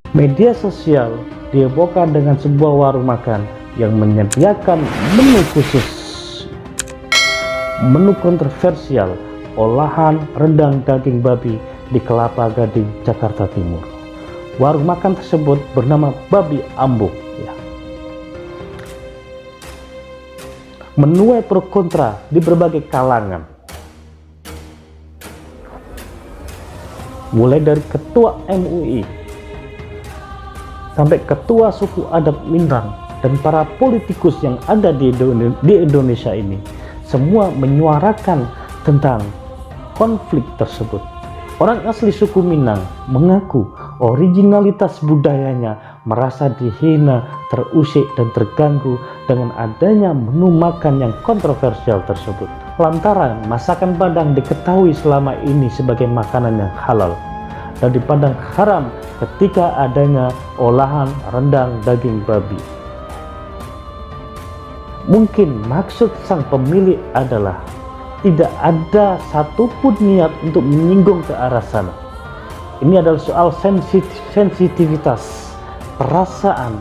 Media sosial dihebohkan dengan sebuah warung makan yang menyediakan menu khusus, menu kontroversial, olahan rendang daging babi di Kelapa Gading, Jakarta Timur. Warung makan tersebut bernama Babi Ambo. Menuai pro kontra di berbagai kalangan, mulai dari ketua MUI sampai ketua suku adat Minang dan para politikus yang ada di Indonesia ini, semua menyuarakan tentang konflik tersebut. Orang asli suku Minang mengaku originalitas budayanya merasa dihina, terusik dan terganggu dengan adanya menu makan yang kontroversial tersebut. Lantaran masakan Padang diketahui selama ini sebagai makanan yang halal dan dipandang haram ketika adanya olahan rendang daging babi. Mungkin maksud sang pemilik adalah tidak ada satupun niat untuk menyinggung ke arah sana. Ini adalah soal sensitivitas perasaan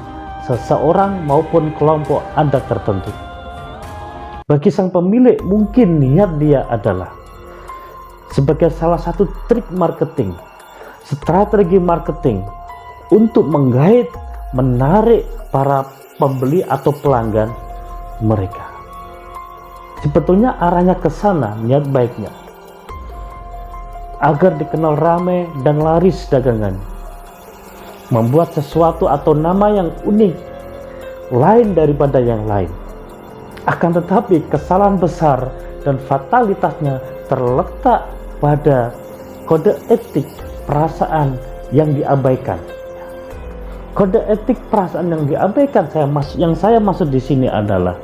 seseorang maupun kelompok adat tertentu. Bagi sang pemilik, mungkin niat dia adalah sebagai salah satu trik marketing, strategi marketing untuk menggait, menarik para pembeli atau pelanggan mereka. Sebetulnya arahnya ke sana niat baiknya, agar dikenal ramai dan laris dagangannya, membuat sesuatu atau nama yang unik lain daripada yang lain. Akan tetapi kesalahan besar dan fatalitasnya terletak pada kode etik perasaan yang diabaikan. Kode etik perasaan yang diabaikan yang saya maksud di sini adalah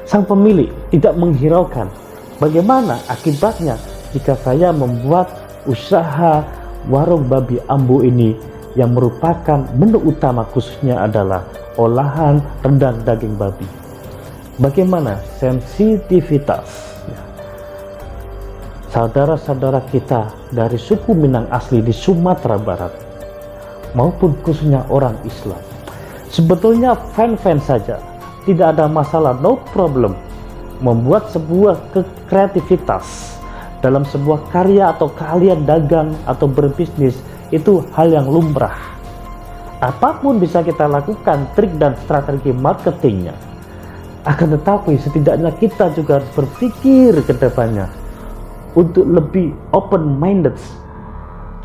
sang pemilik tidak menghiraukan bagaimana akibatnya jika saya membuat usaha warung Babi Ambo ini yang merupakan menu utama khususnya adalah olahan rendang daging babi. Bagaimana sensitivitas saudara-saudara kita dari suku Minang asli di Sumatera Barat maupun khususnya orang Islam. Sebetulnya fan-fan saja, tidak ada masalah, no problem, membuat sebuah kreativitas dalam sebuah karya atau kalian dagang atau berbisnis, itu hal yang lumrah. Apapun bisa kita lakukan trik dan strategi marketingnya. Akan tetapi setidaknya kita juga harus berpikir ke depannya untuk lebih open minded.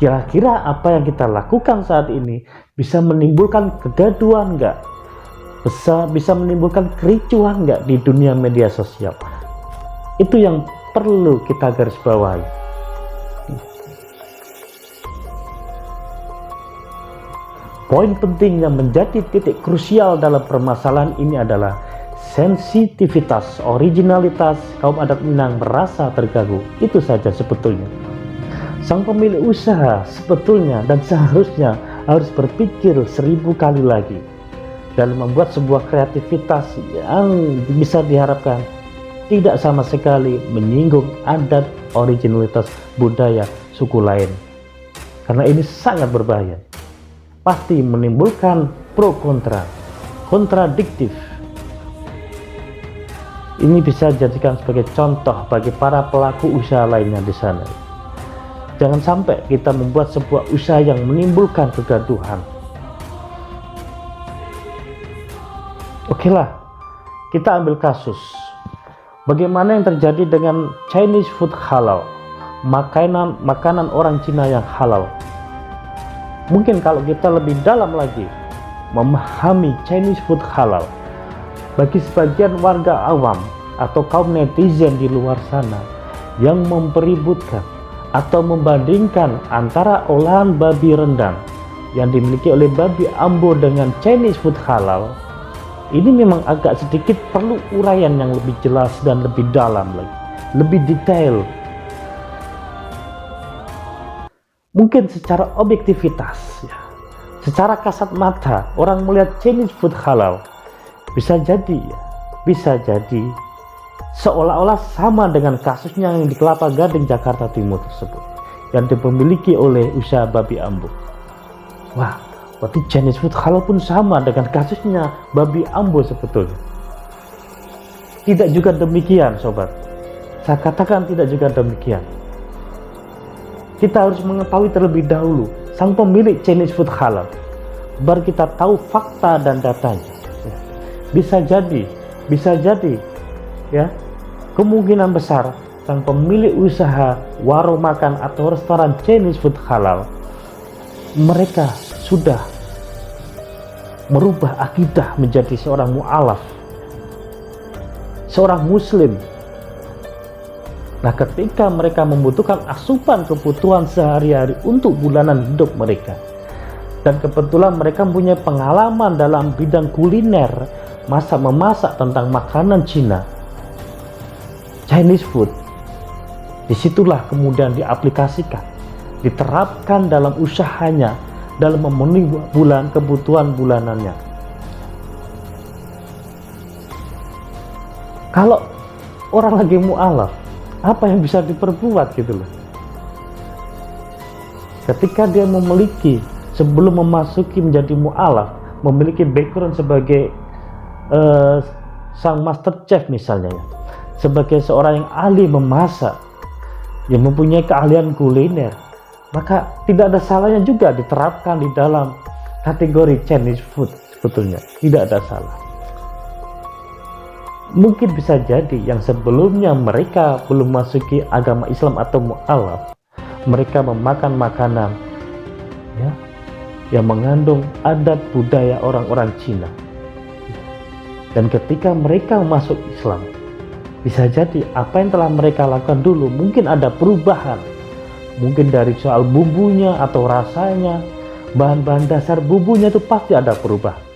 Kira-kira apa yang kita lakukan saat ini bisa menimbulkan kegaduhan enggak? Bisa menimbulkan kericuhan nggak di dunia media sosial? Itu yang perlu kita garis bawahi. Poin penting yang menjadi titik krusial dalam permasalahan ini adalah sensitivitas, originalitas kaum adat Minang merasa terganggu. Itu saja sebetulnya. Sang pemilik usaha sebetulnya dan seharusnya harus berpikir 1000 kali lagi dalam membuat sebuah kreativitas yang bisa diharapkan tidak sama sekali menyinggung adat, originalitas budaya suku lain, karena ini sangat berbahaya, pasti menimbulkan pro kontra, kontradiktif. Ini bisa dijadikan sebagai contoh bagi para pelaku usaha lainnya di sana. Jangan sampai kita membuat sebuah usaha yang menimbulkan kegaduhan. Oke lah, kita ambil kasus bagaimana yang terjadi dengan Chinese food halal, makanan orang Cina yang halal. Mungkin kalau kita lebih dalam lagi memahami Chinese food halal, bagi sebagian warga awam atau kaum netizen di luar sana yang mempeributkan atau membandingkan antara olahan babi rendang yang dimiliki oleh Babi Ambo dengan Chinese food halal, ini memang agak sedikit perlu uraian yang lebih jelas dan lebih dalam lagi, lebih detail. Mungkin secara objektivitas, secara kasat mata orang melihat Chinese food halal bisa jadi seolah-olah sama dengan kasusnya yang di Kelapa Gading, Jakarta Timur tersebut yang dimiliki oleh usaha Babi Ambo. Wah, Berarti Chinese food halal pun sama dengan kasusnya babi Ambo sebetulnya. Tidak juga demikian sobat, saya katakan tidak juga demikian. Kita harus mengetahui terlebih dahulu sang pemilik Chinese food halal, baru kita tahu fakta dan datanya. Bisa jadi ya, kemungkinan besar sang pemilik usaha warung makan atau restoran Chinese food halal, mereka sudah merubah akidah menjadi seorang mu'alaf, seorang muslim. Nah, ketika mereka membutuhkan asupan kebutuhan sehari-hari untuk bulanan hidup mereka, dan kebetulan mereka mempunyai pengalaman dalam bidang kuliner, memasak tentang makanan Cina, Chinese food, disitulah kemudian diaplikasikan, diterapkan dalam usahanya, dalam memenuhi kebutuhan bulanannya. Kalau orang lagi mu'alaf, apa yang bisa diperbuat gitu loh. Ketika dia memiliki, sebelum memasuki menjadi mu'alaf, memiliki background sebagai sang master chef misalnya ya, sebagai seorang yang ahli memasak, yang mempunyai keahlian kuliner, maka tidak ada salahnya juga diterapkan di dalam kategori Chinese food. Sebetulnya tidak ada salah. Mungkin bisa jadi yang sebelumnya mereka belum masuki agama Islam atau mu'alaf, mereka memakan makanan ya, yang mengandung adat budaya orang-orang Cina, dan ketika mereka masuk Islam, bisa jadi apa yang telah mereka lakukan dulu mungkin ada perubahan, mungkin dari soal bumbunya atau rasanya, bahan-bahan dasar bumbunya itu pasti ada perubahan.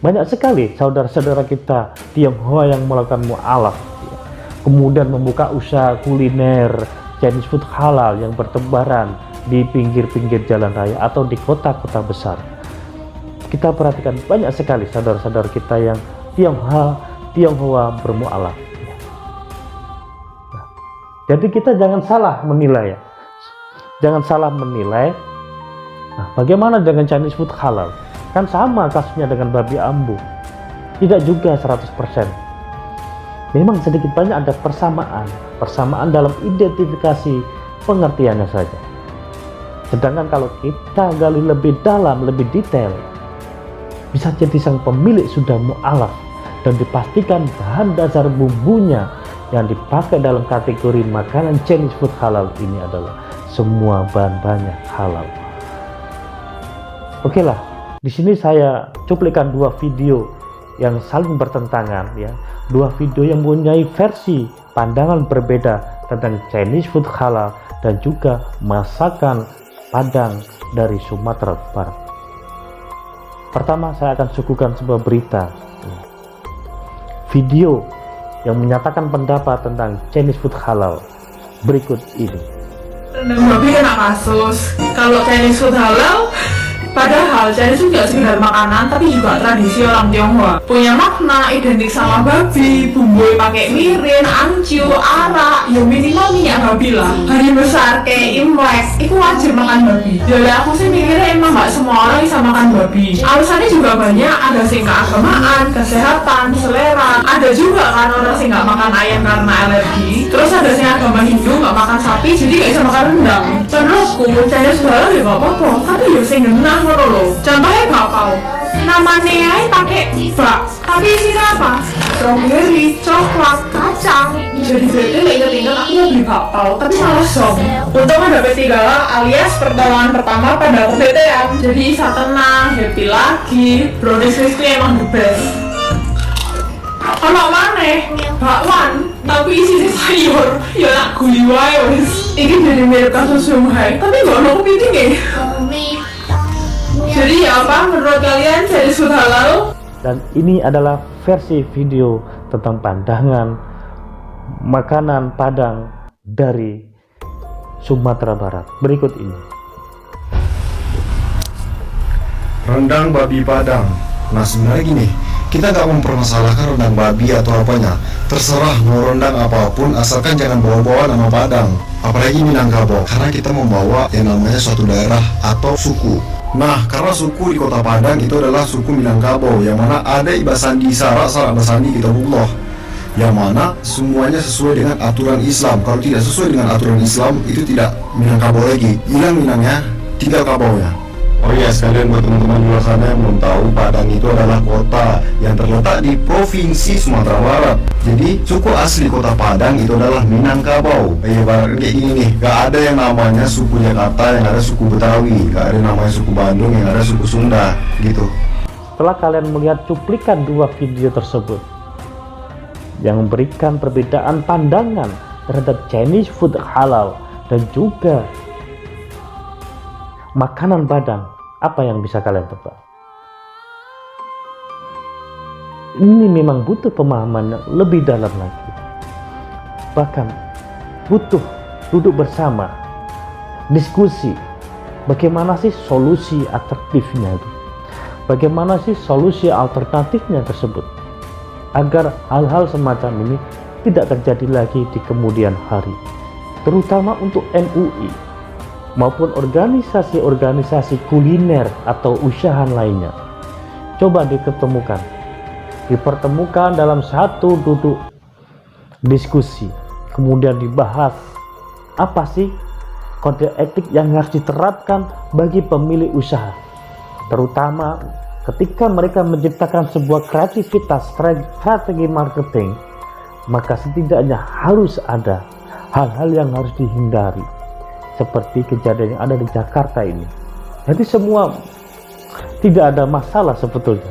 Banyak sekali saudara-saudara kita Tionghoa yang melakukan mu'alaf, kemudian membuka usaha kuliner Chinese food halal yang bertebaran di pinggir-pinggir jalan raya atau di kota-kota besar. Kita perhatikan banyak sekali saudara-saudara kita yang Tionghoa bermu'alaf. Nah, jadi kita jangan salah menilai ya. Jangan salah menilai. Nah, bagaimana dengan Chinese food halal? Kan sama kasusnya dengan babi Ambo. Tidak juga 100%. Memang sedikit banyak ada persamaan dalam identifikasi pengertiannya saja. Sedangkan kalau kita gali lebih dalam, lebih detail, bisa jadi sang pemilik sudah mu'alaf dan dipastikan bahan dasar bumbunya yang dipakai dalam kategori makanan Chinese food halal ini adalah semua bahan-bahannya halal. Oke lah, di sini saya cuplikan dua video yang saling bertentangan ya, dua video yang mempunyai versi pandangan berbeda tentang Chinese food halal dan juga masakan Padang dari Sumatera Barat. Pertama, saya akan suguhkan sebuah berita, video yang menyatakan pendapat tentang Chinese food halal berikut ini. Rendang babi kena kasus. Kalau Chinese food halal, padahal Chinese food gak sekedar makanan, tapi juga tradisi orang Tionghoa. Punya makna identik sama babi, bumbu pakai mirin, anciu, arak, ya minimal minyak babi lah. Hari besar kayak Imlek, itu wajib makan babi. Jadi aku sih mikirnya emang gak semua orang bisa makan babi. Alasannya juga banyak, ada sing keagamaan, kesehatan, selera. Ada juga kan orang sing gak makan ayam karena alergi. Terus ada sing agama Hindu gak makan sapi, jadi gak bisa makan rendang. Menurutku Chinese food halal ya gak apa-apa, tapi ya sing genah ngono lho. Contohnya bakpao, namanya aja pakai bak, tapi isinya apa? Strawberry, coklat, kacang. Jadi berarti inget-inget aku mau beli bakpao, tapi malah song. Untung ada P3 alias pertolongan pertama pada kebetean. Jadi bisa tenang, happy lagi. Brownies crispy emang the best. Kalau maneh, bakwan, tapi isinya sayur. Ya nak guli wae wis. Ini jadi mirip kasus Shanghai, tapi gak ono kepiting ya. Jadi apa menurut kalian Chinese food halal? Dan ini adalah versi video tentang pandangan makanan Padang dari Sumatera Barat berikut ini. Rendang babi Padang. Nah sebenarnya gini, kita nggak mempermasalahkan rendang babi atau apanya. Terserah mau rendang apapun, asalkan jangan bawa-bawa nama Padang, apalagi Minangkabau, karena kita membawa yang namanya suatu daerah atau suku. Nah, karena suku di kota Padang itu adalah suku Minangkabau, yang mana ada ibasandi syarat basandi kitabullah, yang mana semuanya sesuai dengan aturan Islam. Kalau tidak sesuai dengan aturan Islam, itu tidak Minangkabau lagi, hilang Minangnya, tinggal kabaunya. Oh iya, sekalian buat teman-teman di luar sana yang belum tahu, Padang itu adalah kota yang terletak di Provinsi Sumatera Barat. Jadi suku asli kota Padang itu adalah Minangkabau. Kayak gini nih, gak ada yang namanya suku Jakarta, yang ada suku Betawi, gak ada yang namanya suku Bandung, yang ada suku Sunda, gitu. Setelah kalian melihat cuplikan dua video tersebut yang memberikan perbedaan pandangan terhadap Chinese food halal dan juga makanan Padang, apa yang bisa kalian tebak? Ini memang butuh pemahaman yang lebih dalam lagi. Bahkan butuh duduk bersama, diskusi, bagaimana sih solusi alternatifnya itu? Bagaimana sih solusi alternatifnya tersebut? Agar hal-hal semacam ini tidak terjadi lagi di kemudian hari, terutama untuk MUI maupun organisasi-organisasi kuliner atau usaha lainnya. Coba dipertemukan dalam satu duduk diskusi, kemudian dibahas apa sih kode etik yang harus diterapkan bagi pemilik usaha, terutama ketika mereka menciptakan sebuah kreativitas strategi marketing. Maka setidaknya harus ada hal-hal yang harus dihindari, seperti kejadian yang ada di Jakarta ini. Jadi semua tidak ada masalah sebetulnya.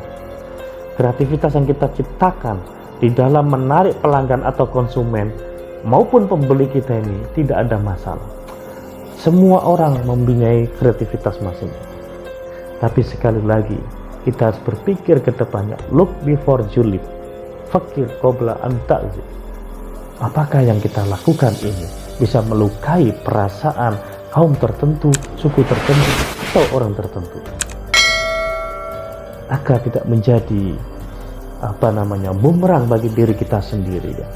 Kreativitas yang kita ciptakan di dalam menarik pelanggan atau konsumen maupun pembeli kita ini tidak ada masalah. Semua orang mempunyai kreativitas masing-masing. Tapi sekali lagi, kita harus berpikir ke depannya. Look before you leap. Fakir qabla an ta'zib. Apakah yang kita lakukan ini bisa melukai perasaan kaum tertentu, suku tertentu, atau orang tertentu, agar tidak menjadi bumerang bagi diri kita sendiri ya.